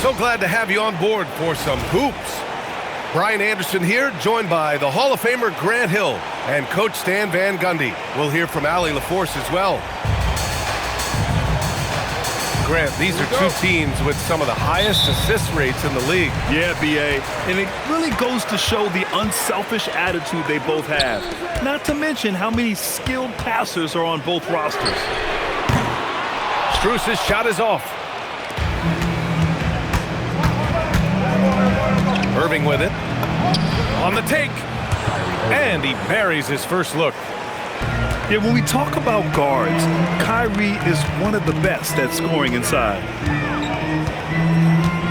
So glad to have you on board for some hoops. Brian Anderson here, joined by the Hall of Famer Grant Hill and Coach Stan Van Gundy. We'll hear from Allie LaForce as well. Grant, these are two teams with some of the highest assist rates in the league. Yeah, B.A., and it really goes to show the unselfish attitude they both have. Not to mention how many skilled passers are on both rosters. Strus's shot is off. Irving with it. On the take. And he buries his first look. Yeah, when we talk about guards, Kyrie is one of the best at scoring inside.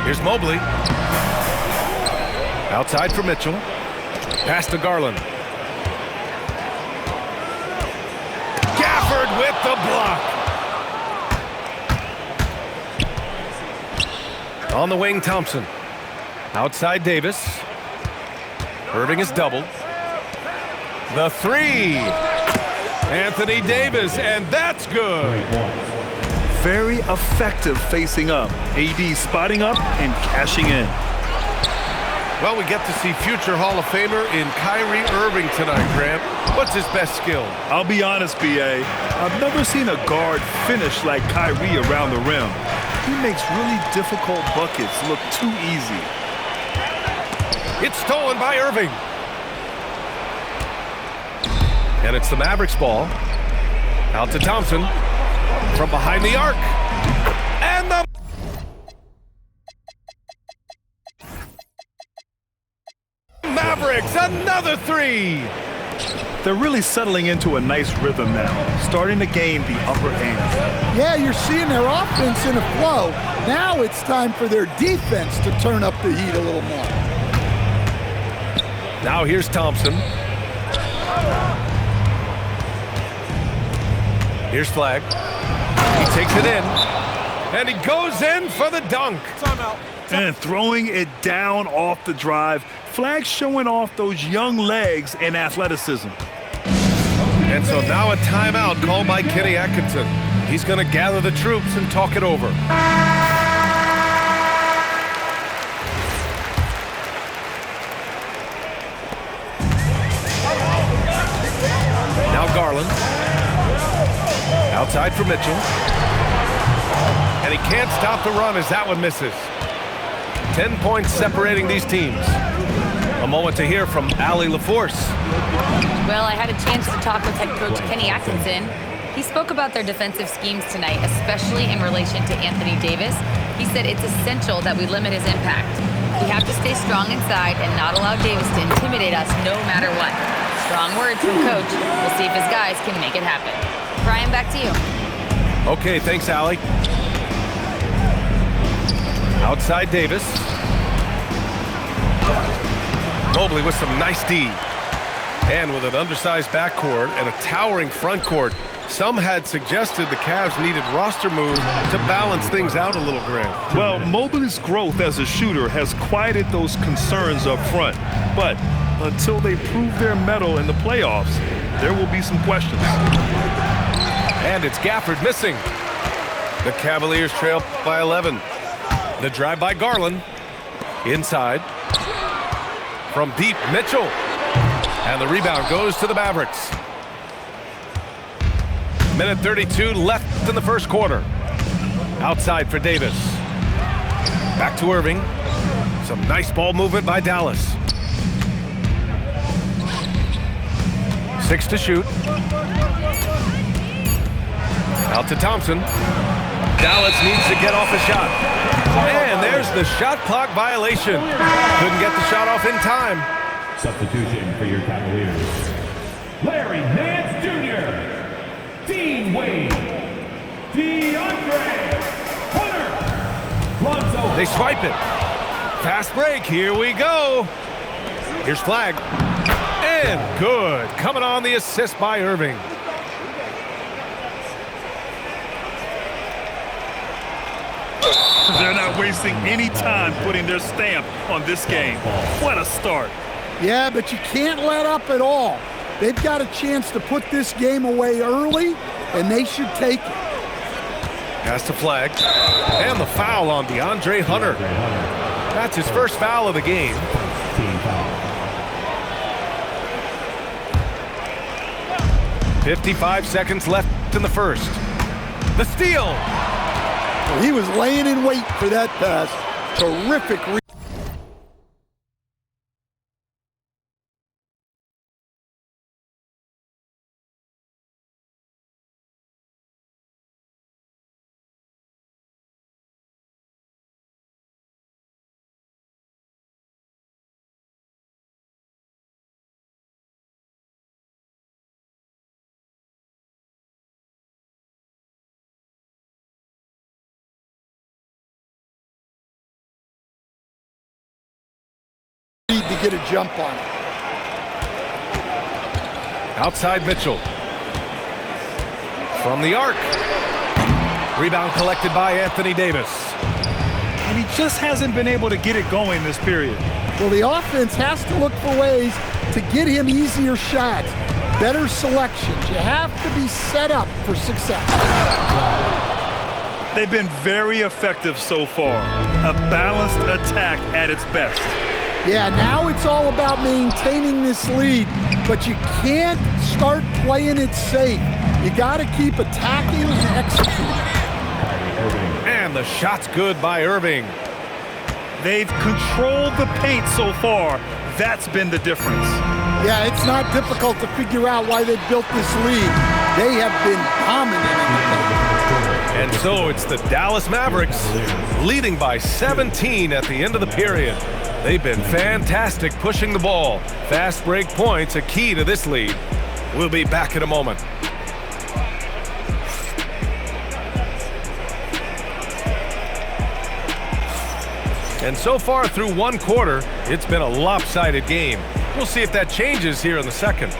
Here's Mobley. Outside for Mitchell. Pass to Garland. Gafford with the block. On the wing, Thompson. Outside Davis. Irving is doubled. The three. Anthony Davis, and that's good. Very effective facing up. AD spotting up and cashing in. Well, we get to see future Hall of Famer in Kyrie Irving tonight, Grant. What's his best skill? I'll be honest, B.A. I've never seen a guard finish like Kyrie around the rim. He makes really difficult buckets look too easy. It's stolen by Irving. And it's the Mavericks ball. Out to Thompson. From behind the arc. And the... Mavericks, another three. They're really settling into a nice rhythm now, starting to gain the upper hand. Yeah, you're seeing their offense in a flow. Now it's time for their defense to turn up the heat a little more. Now here's Thompson. Here's Flag. He takes it in. And he goes in for the dunk. Timeout. And throwing it down off the drive. Flag showing off those young legs and athleticism. And so now a timeout called by Kenny Atkinson. He's going to gather the troops and talk it over. Now Garland. Outside for Mitchell. And he can't stop the run as that one misses. 10 points separating these teams. A moment to hear from Allie LaForce. Well, I had a chance to talk with head coach Kenny Atkinson. He spoke about their defensive schemes tonight, especially in relation to Anthony Davis. He said it's essential that we limit his impact. We have to stay strong inside and not allow Davis to intimidate us no matter what. Strong words from coach. We'll see if his guys can make it happen. Brian, back to you. Okay, thanks, Allie. Outside Davis. Mobley with some nice D. And with an undersized backcourt and a towering front court, some had suggested the Cavs needed roster moves to balance things out a little, Grant. Well, Mobley's growth as a shooter has quieted those concerns up front. But until they prove their mettle in the playoffs, there will be some questions. And it's Gafford missing. The Cavaliers trail by 11. The drive by Garland. Inside. From deep, Mitchell. And the rebound goes to the Mavericks. Minute 32 left in the first quarter. Outside for Davis. Back to Irving. Some nice ball movement by Dallas. 6 to shoot. Out to Thompson. Dallas needs to get off a shot. And there's the shot clock violation. Couldn't get the shot off in time. Substitution for your Cavaliers. Larry Nance Jr., Dean Wade, DeAndre Hunter, Lonzo. They swipe it. Fast break. Here we go. Here's Flag. And good. Coming on the assist by Irving. They're not wasting any time putting their stamp on this game. What a start. Yeah, but you can't let up at all. They've got a chance to put this game away early, and they should take it. Has to flag. And the foul on DeAndre Hunter. That's his first foul of the game. Team foul. 55 seconds left in the first. The steal. He was laying in wait for that pass. Terrific. To get a jump on it. Outside Mitchell. From the arc. Rebound collected by Anthony Davis. And he just hasn't been able to get it going this period. Well, the offense has to look for ways to get him easier shots, better selections. You have to be set up for success. They've been very effective so far. A balanced attack at its best. Yeah, now it's all about maintaining this lead, but you can't start playing it safe. You got to keep attacking and executing. And the shot's good by Irving. They've controlled the paint so far. That's been the difference. Yeah, it's not difficult to figure out why they built this lead. They have been dominant in the paint. And so it's the Dallas Mavericks leading by 17 at the end of the period. They've been fantastic pushing the ball. Fast break points a key to this lead. We'll be back in a moment. And so far through one quarter, it's been a lopsided game. We'll see if that changes here in the second.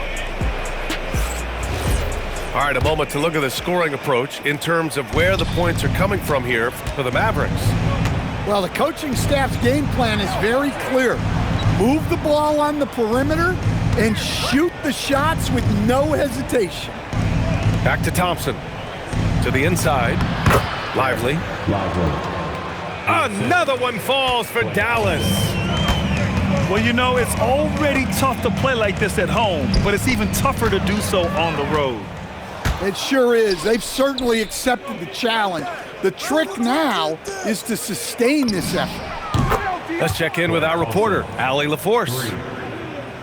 All right, a moment to look at the scoring approach in terms of where the points are coming from here for the Mavericks. Well, the coaching staff's game plan is very clear. Move the ball on the perimeter and shoot the shots with no hesitation. Back to Thompson. To the inside. Lively. Another one falls for Dallas. Well, you know, it's already tough to play like this at home, but it's even tougher to do so on the road. It sure is. They've certainly accepted the challenge. The trick now is to sustain this effort. Let's check in with our reporter, Allie LaForce.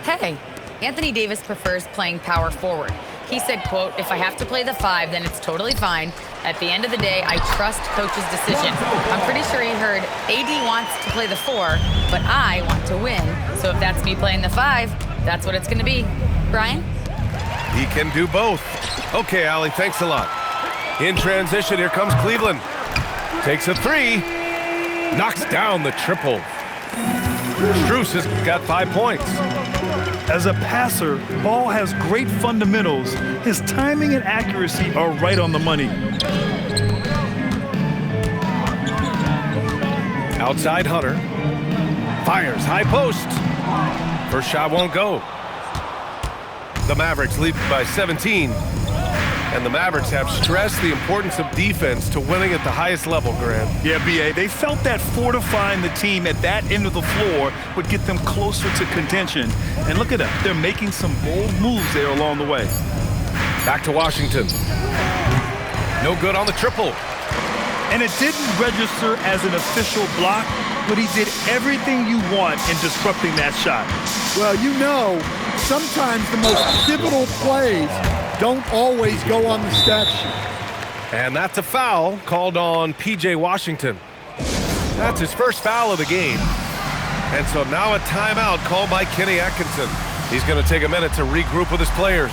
Hey, Anthony Davis prefers playing power forward. He said, quote, "If I have to play the 5, then it's totally fine. At the end of the day, I trust coach's decision." I'm pretty sure he heard AD wants to play the 4, but I want to win. So if that's me playing the 5, that's what it's going to be. Brian? He can do both. Okay, Allie, thanks a lot. In transition, here comes Cleveland. Takes a 3. Knocks down the triple. Strus has got 5 points. As a passer, Ball has great fundamentals. His timing and accuracy are right on the money. Outside Hunter. Fires, high post. First shot won't go. The Mavericks lead by 17. And the Mavericks have stressed the importance of defense to winning at the highest level, Grant. Yeah, B.A., they felt that fortifying the team at that end of the floor would get them closer to contention. And look at them. They're making some bold moves there along the way. Back to Washington. No good on the triple. And it didn't register as an official block, but he did everything you want in disrupting that shot. Well, you know, sometimes the most pivotal plays don't always go on the stat sheet. And that's a foul called on P.J. Washington. That's his first foul of the game. And so now a timeout called by Kenny Atkinson. He's going to take a minute to regroup with his players.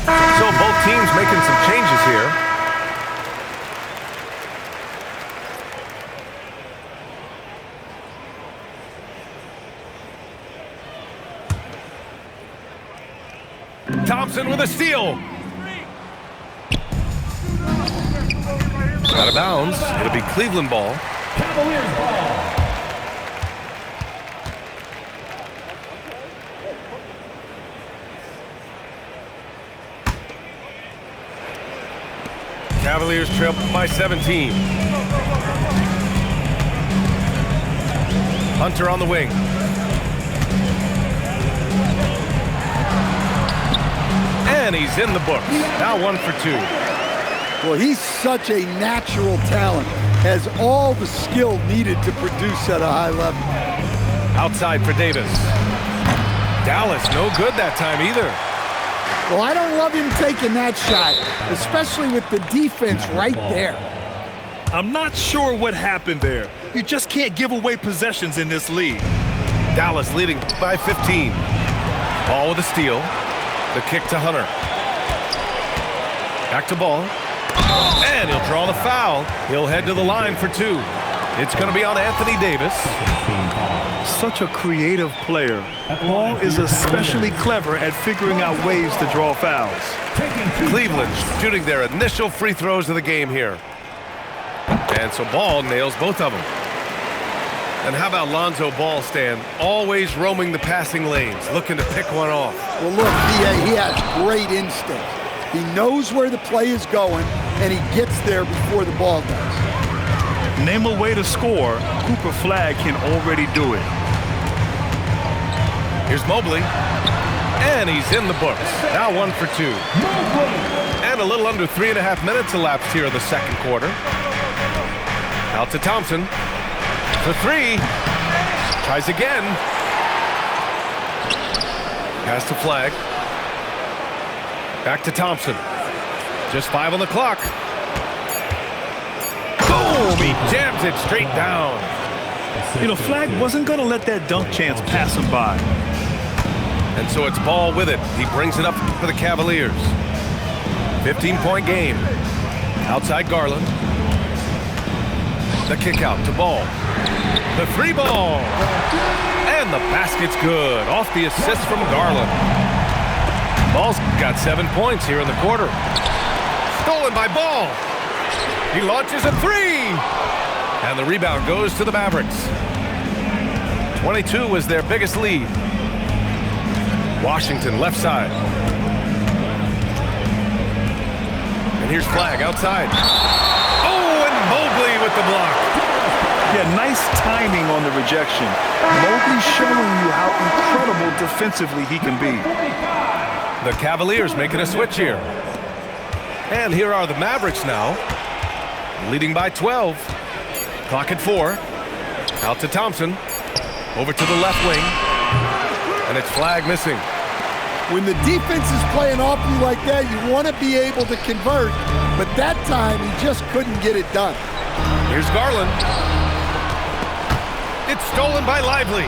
So both teams making some changes here. Thompson with a steal. Out of bounds. It'll be Cleveland ball. Cavaliers ball. Cavaliers trail by 17. Hunter on the wing. And he's in the books. Now 1 for 2. Well, he's such a natural talent. Has all the skill needed to produce at a high level. Outside for Davis. Dallas, no good that time either. Well, I don't love him taking that shot, especially with the defense right there. I'm not sure what happened there. You just can't give away possessions in this league. Dallas leading by 15. Ball with a steal. The kick to Hunter. Back to Ball. And he'll draw the foul. He'll head to the line for 2. It's going to be on Anthony Davis. Such a creative player. Ball is especially clever at figuring out ways to draw fouls. Cleveland shooting their initial free throws of the game here. And so Ball nails both of them. And how about Lonzo Ball, Stan? Always roaming the passing lanes, looking to pick one off. Well, look, he has great instinct. He knows where the play is going, and he gets there before the ball does. Name a way to score, Cooper Flagg can already do it. Here's Mobley. And he's in the books. Now 1 for 2. And a little under 3.5 minutes elapsed here in the second quarter. Out to Thompson. For 3. Tries again. Pass to Flagg. Back to Thompson. Just 5 on the clock. Boom! He jams it straight down. You know, Flagg wasn't going to let that dunk chance pass him by. And so it's Ball with it. He brings it up for the Cavaliers. 15-point game. Outside Garland. The kick out to Ball. The 3 ball. And the basket's good. Off the assist from Garland. Ball's got 7 points here in the quarter. Stolen by Ball. He launches a 3. And the rebound goes to the Mavericks. 22 was their biggest lead. Washington left side. And here's Flagg outside. Oh, and Mobley with the block. Yeah, nice timing on the rejection. Mobley showing you how incredible defensively he can be. The Cavaliers making a switch here. And here are the Mavericks now, leading by 12. Clock at 4. Out to Thompson. Over to the left wing. And it's Flagg missing. When the defense is playing off you like that, you want to be able to convert. But that time, he just couldn't get it done. Here's Garland. It's stolen by Lively.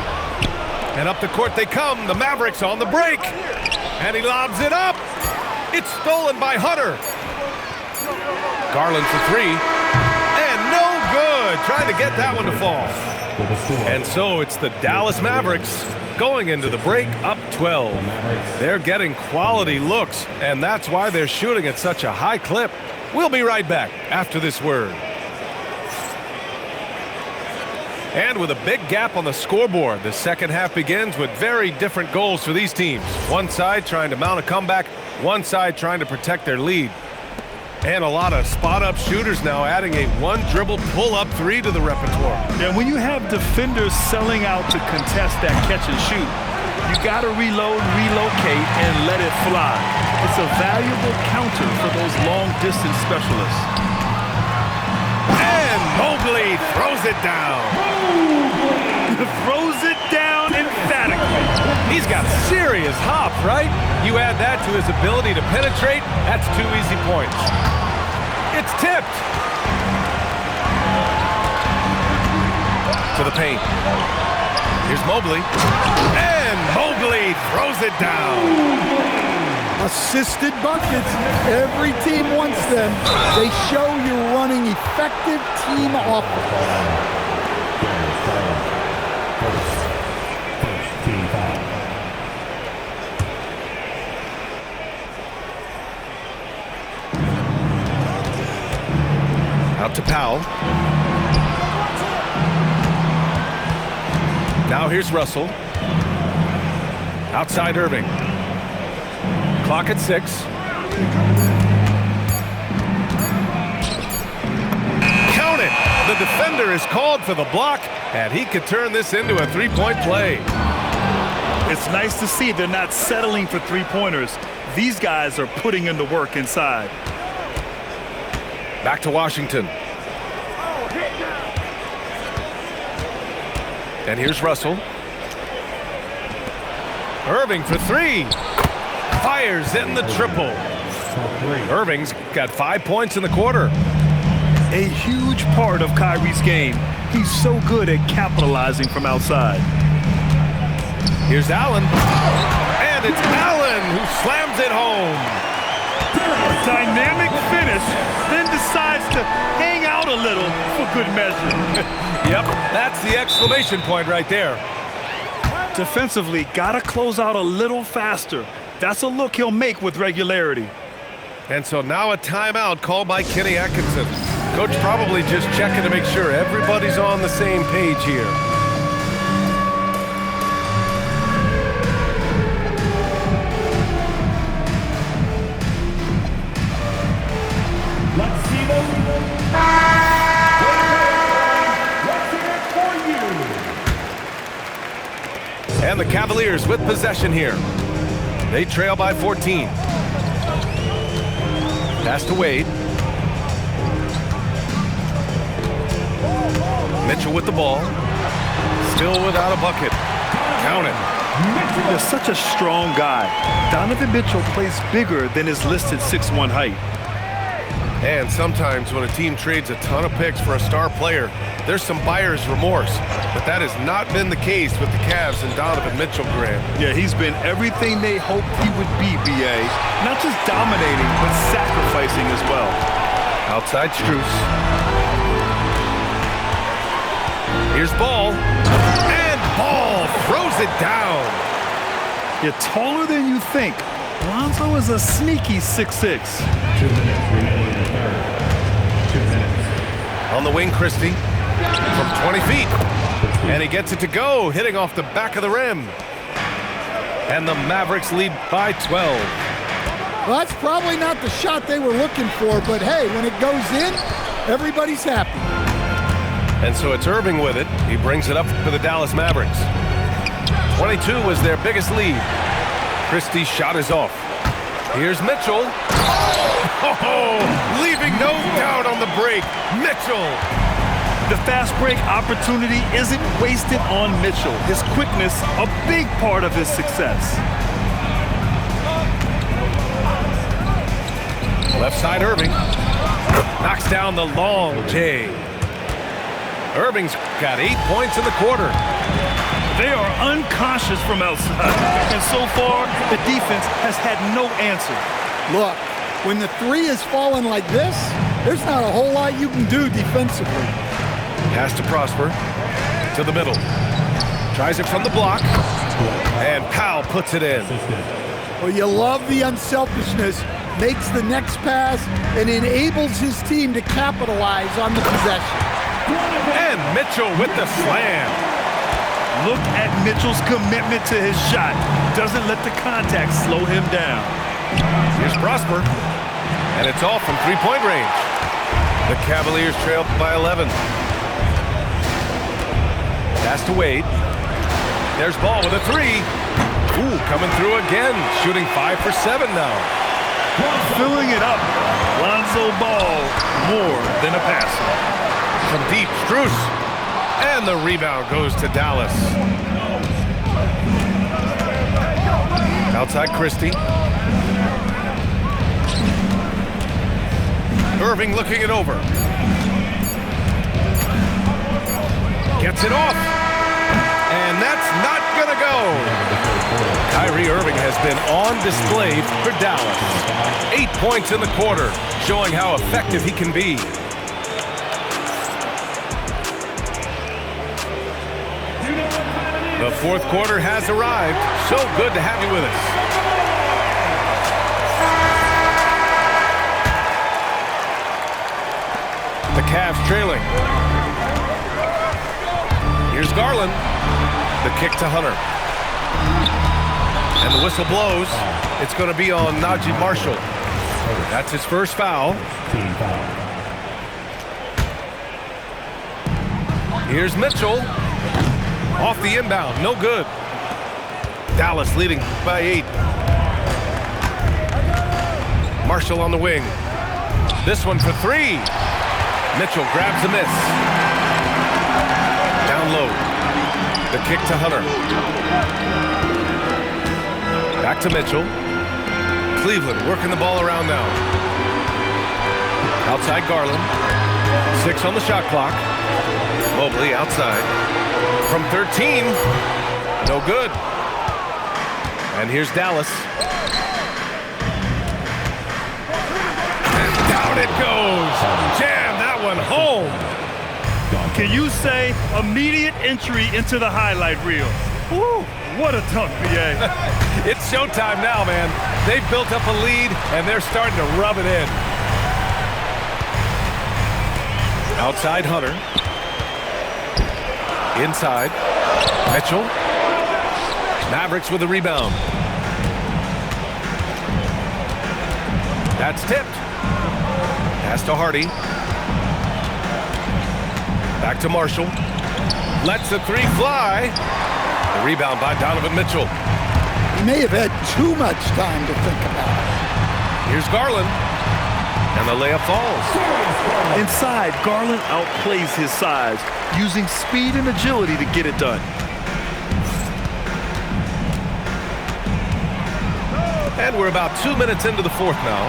And up the court they come. The Mavericks on the break. And he lobs it up. It's stolen by Hunter. Garland for 3. And no good. Trying to get that one to fall. And so it's the Dallas Mavericks going into the break up 12. They're getting quality looks, and that's why they're shooting at such a high clip. We'll be right back after this word. And with a big gap on the scoreboard, the second half begins with very different goals for these teams. One side trying to mount a comeback, one side trying to protect their lead. And a lot of spot-up shooters now adding a one-dribble pull-up 3 to the repertoire. And when you have defenders selling out to contest that catch and shoot, you got to reload, relocate, and let it fly. It's a valuable counter for those long-distance specialists. And Mobley throws it down. Throws it down emphatically. He's got serious hop, right? You add that to his ability to penetrate, that's 2 easy points. It's tipped. To the paint. Here's Mobley. And Mobley throws it down. Assisted buckets. Every team wants them. They show you're running effective team offense. Out to Powell. Now here's Russell. Outside Irving. Clock at 6. defender is called for the block, and he could turn this into a three-point play. It's nice to see they're not settling for three-pointers. These guys are putting in the work inside. Back to Washington. And here's Russell. Irving for three. Fires in the triple. Irving's got 5 points in the quarter. A huge part of Kyrie's game. He's so good at capitalizing from outside. Here's Allen. And it's Allen who slams it home. A dynamic finish, then decides to hang out a little for good measure. Yep, that's the exclamation point right there. Defensively, gotta close out a little faster. That's a look he'll make with regularity. And so now a timeout called by Kenny Atkinson. Coach probably just checking to make sure everybody's on the same page here. Let's see those. Let's hear it for you. And the Cavaliers with possession here. They trail by 14. Pass to Wade. Mitchell with the ball. Still without a bucket. Count it. He's such a strong guy. Donovan Mitchell plays bigger than his listed 6'1" height. And sometimes when a team trades a ton of picks for a star player, there's some buyer's remorse. But that has not been the case with the Cavs and Donovan Mitchell, Grant. Yeah, he's been everything they hoped he would be, B.A. Not just dominating, but sacrificing as well. Outside Strus. Here's Ball. And Ball throws it down. You're taller than you think. Lonzo is a sneaky 6'6". 2 minutes remaining in the third. 2 minutes. On the wing, Christie. From 20 feet. And he gets it to go, hitting off the back of the rim. And the Mavericks lead by 12. Well, that's probably not the shot they were looking for, but hey, when it goes in, everybody's happy. And so it's Irving with it. He brings it up for the Dallas Mavericks. 22 was their biggest lead. Christie's shot is off. Here's Mitchell. Oh, leaving no doubt on the break. Mitchell. The fast break opportunity isn't wasted on Mitchell. His quickness, a big part of his success. Left side, Irving. Knocks down the long J. Irving's got 8 points in the quarter. They are unconscious from outside, and so far, the defense has had no answer. Look, when the three is falling like this, there's not a whole lot you can do defensively. Pass to Prosper. To the middle. Tries it from the block. And Powell puts it in. Well, you love the unselfishness, makes the next pass, and enables his team to capitalize on the possession. And Mitchell with the slam. Look at Mitchell's commitment to his shot. Doesn't let the contact slow him down. Here's Prosper. And it's all from three-point range. The Cavaliers trail by 11. Pass to Wade. There's Ball with a three. Ooh, coming through again. Shooting 5 for 7 now. Filling it up. Lonzo Ball, more than a passer. From deep, Strus. And the rebound goes to Dallas. Outside Christie. Irving looking it over. Gets it off. And that's not going to go. Kyrie Irving has been on display for Dallas. 8 points in the quarter, showing how effective he can be. The fourth quarter has arrived. So good to have you with us. The Cavs trailing. Here's Garland. The kick to Hunter. And the whistle blows. It's going to be on Najee Marshall. That's his first foul. Team foul. Here's Mitchell. Off the inbound, no good. Dallas leading by 8. Marshall on the wing. This one for 3. Mitchell grabs a miss. Down low. The kick to Hunter. Back to Mitchell. Cleveland working the ball around now. Outside Garland. 6 on the shot clock. Mobley outside. From 13. No good. And here's Dallas. And down it goes. Jam that one home. Can you say immediate entry into the highlight reel? Woo, what a dunk, BA. It's showtime now, man. They've built up a lead, and they're starting to rub it in. Outside Hunter. Inside. Mitchell. Mavericks with the rebound. That's tipped. Pass to Hardy. Back to Marshall. Lets the 3 fly. The rebound by Donovan Mitchell. He may have had too much time to think about it. Here's Garland. And the layup falls. Inside, Garland outplays his size, using speed and agility to get it done. And we're about 2 minutes into the fourth now.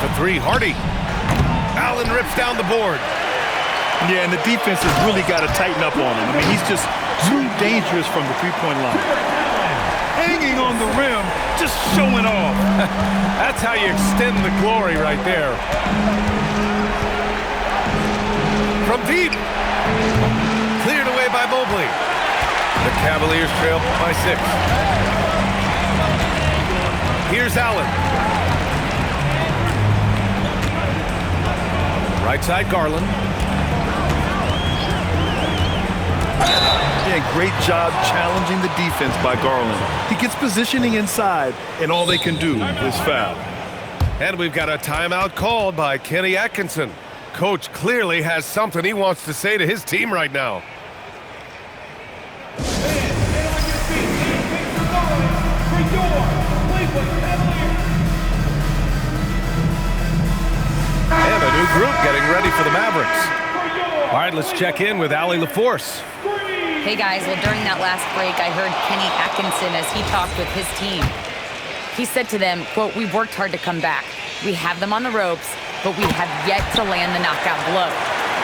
The 3, Hardy. Allen rips down the board. Yeah, and the defense has really got to tighten up on him. I mean, he's just too dangerous from the three-point line. Hanging on the rim, just showing off. That's how you extend the glory right there. From deep. Cleared away by Mobley. The Cavaliers trail by 6. Here's Allen. Right side, Garland. Yeah, great job challenging the defense by Garland. He gets positioning inside, and all they can do is foul. And we've got a timeout called by Kenny Atkinson. Coach clearly has something he wants to say to his team right now. And a new group getting ready for the Mavericks. All right, let's check in with Allie LaForce. Hey guys, well during that last break, I heard Kenny Atkinson as he talked with his team. He said to them, quote, "We've worked hard to come back. We have them on the ropes, but we have yet to land the knockout blow.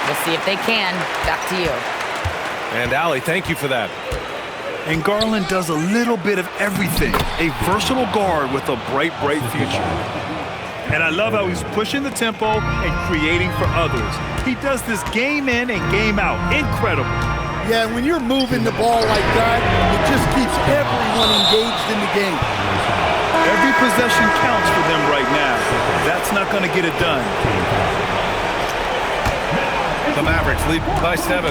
We'll see if they can." Back to you. And Allie, thank you for that. And Garland does a little bit of everything. A versatile guard with a bright, bright future. And I love how he's pushing the tempo and creating for others. He does this game in and game out. Incredible. Yeah, when you're moving the ball like that, it just keeps everyone engaged in the game. Every possession counts for them right now. That's not going to get it done. The Mavericks lead by 7.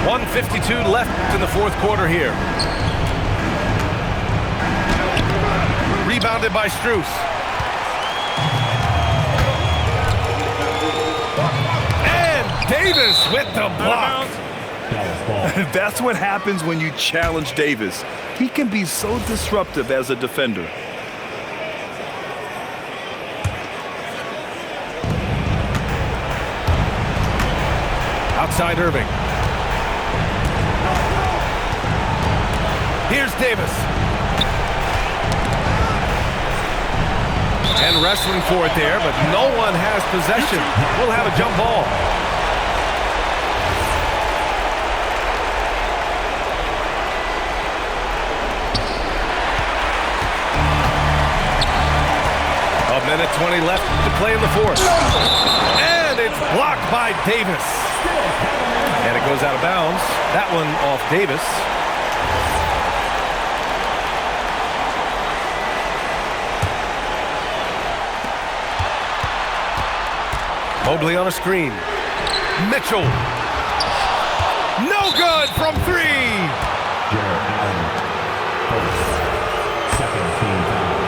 1:52 left in the fourth quarter here. Rebounded by Strus. And Davis with the block. That's what happens when you challenge Davis. He can be so disruptive as a defender. Outside Irving. Here's Davis. And wrestling for it there, but no one has possession. We'll have a jump ball. A minute 20 left to play in the fourth. And it's blocked by Davis. And it goes out of bounds. That one off Davis. Mobley on a screen. Mitchell. No good from 3. Jarrett Allen, first, second team foul.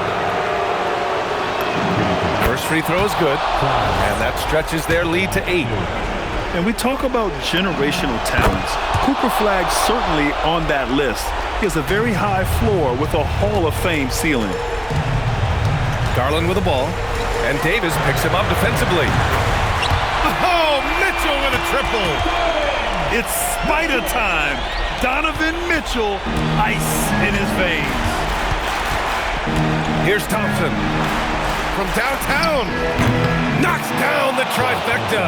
First free throw is good, and that stretches their lead to 8. And we talk about generational talents. Cooper Flagg's certainly on that list. He has a very high floor with a Hall of Fame ceiling. Garland with the ball, and Davis picks him up defensively. Oh, Mitchell with a triple! It's Spider time! Donovan Mitchell, ice in his veins. Here's Thompson from downtown. Knocks down the trifecta.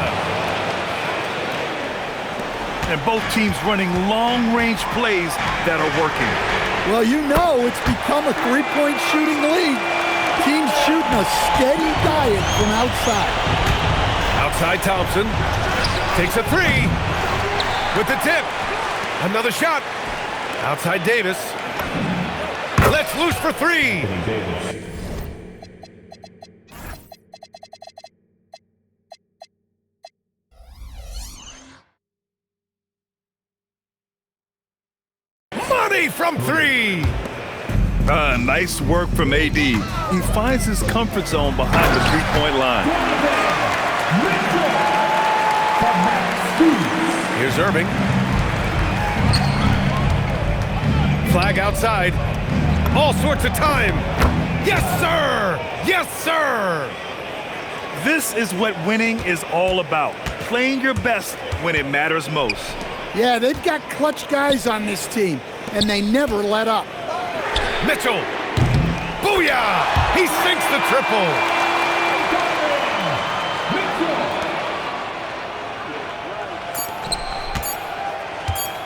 And both teams running long-range plays that are working. Well, you know it's become a three-point shooting league. Teams shooting a steady diet from outside. Outside Thompson. Takes a three. With the tip. Another shot. Outside Davis. Let's loose for three. Anthony Davis. Money from three. Nice work from AD. He finds his comfort zone behind the three-point line. Here's Irving. Flag outside. All sorts of time. Yes, sir! Yes, sir! This is what winning is all about. Playing your best when it matters most. Yeah, they've got clutch guys on this team, and they never let up. Mitchell. Booyah! He sinks the triple.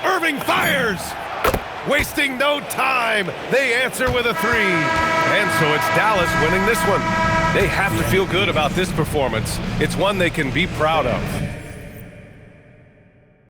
Irving fires. Wasting no time. They answer with a three. And so it's Dallas winning this one. They have to feel good about this performance. It's one they can be proud of.